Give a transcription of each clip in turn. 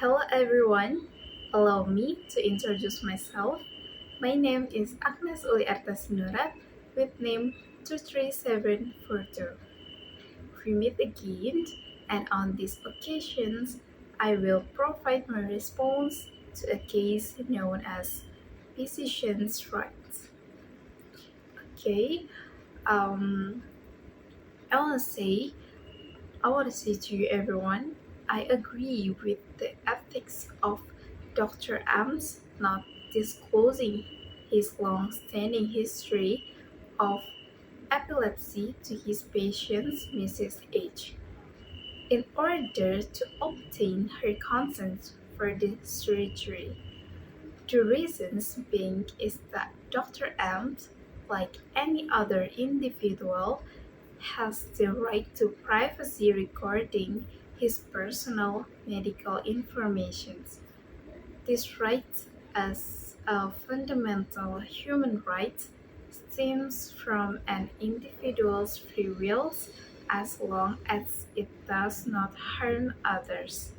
Hello everyone. Allow me to introduce myself. My name is Agnes Uli Artasinurat with name 23742. We meet again and on these occasions I will provide my response to a case known as physician's rights. Okay, um, I want to say I want to say to you everyone, I agree with the ethics of Dr. M's not disclosing his long-standing history of epilepsy to his patient Mrs. H in order to obtain her consent for the surgery. The reasons being is that Dr. M, like any other individual, has the right to privacy regarding his personal medical information. This right, as a fundamental human right, stems from an individual's free will as long as it does not harm others.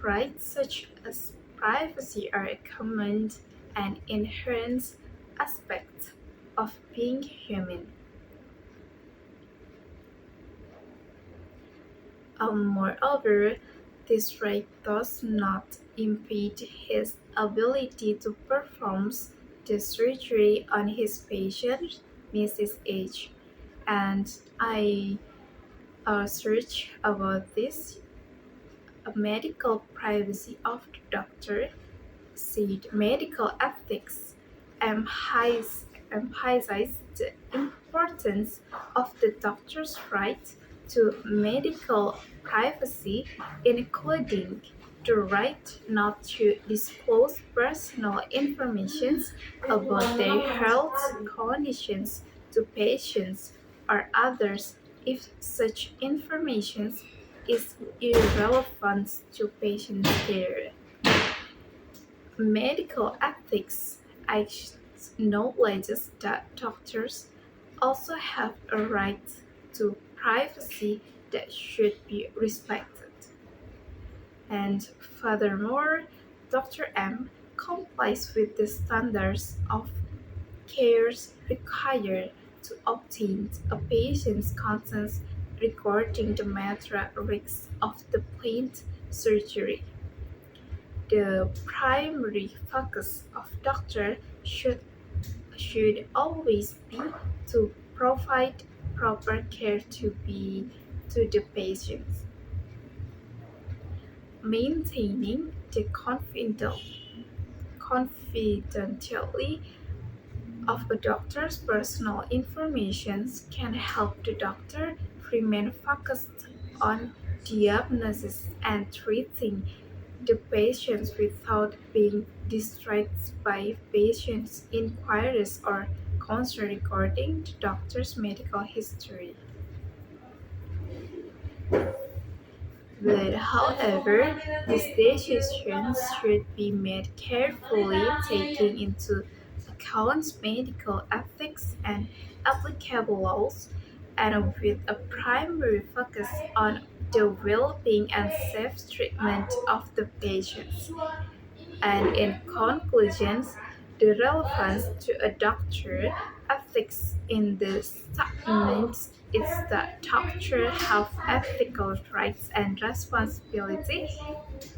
Rights such as privacy are a common and inherent aspect of being human. Moreover, this right does not impede his ability to perform the surgery on his patient, Mrs. H. And I searched about this. Medical privacy of the doctor said medical ethics emphasize the importance of the doctor's right to medical privacy, including the right not to disclose personal information about their health conditions to patients or others if such information is irrelevant to patient care. Medical ethics acknowledges that doctors also have a right to privacy that should be respected. And furthermore, Dr. M complies with the standards of care required to obtain a patient's consent regarding the matter risks of the planned surgery. The primary focus of doctor should always be to provide proper care to the patients, maintaining the confidentiality of a doctor's personal information can help the doctor remain focused on diagnosis and treating the patients without being distracted by patients' inquiries or concerns regarding the doctor's medical history. But however, these decisions should be made carefully, taking into account medical ethics and applicable laws, and with a primary focus on the well-being and safe treatment of the patients. And in conclusion, the relevance to a doctor ethics in the statement is that doctors have ethical rights and responsibilities,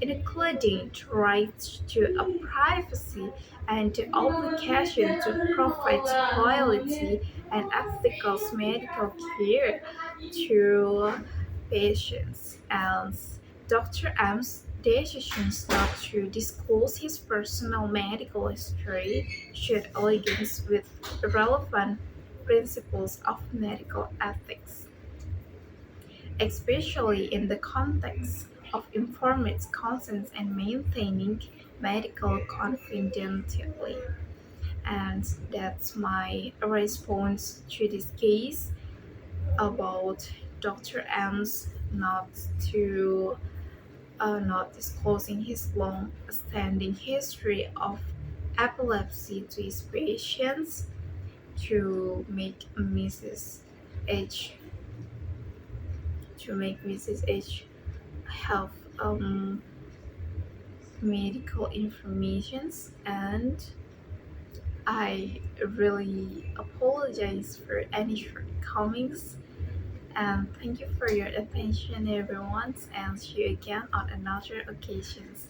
including the right to a privacy and the obligation to provide quality and ethical medical care to patients. And Dr. M's decisions not to disclose his personal medical history should align with relevant principles of medical ethics, especially in the context of informed consent and maintaining medical confidentiality. And that's my response to this case about Dr. M's to not disclosing his long-standing history of epilepsy to his patients to make Mrs. H Mrs. H have medical informations, and I really apologize for any shortcomings. And thank you for your attention, everyone, and see you again on another occasions.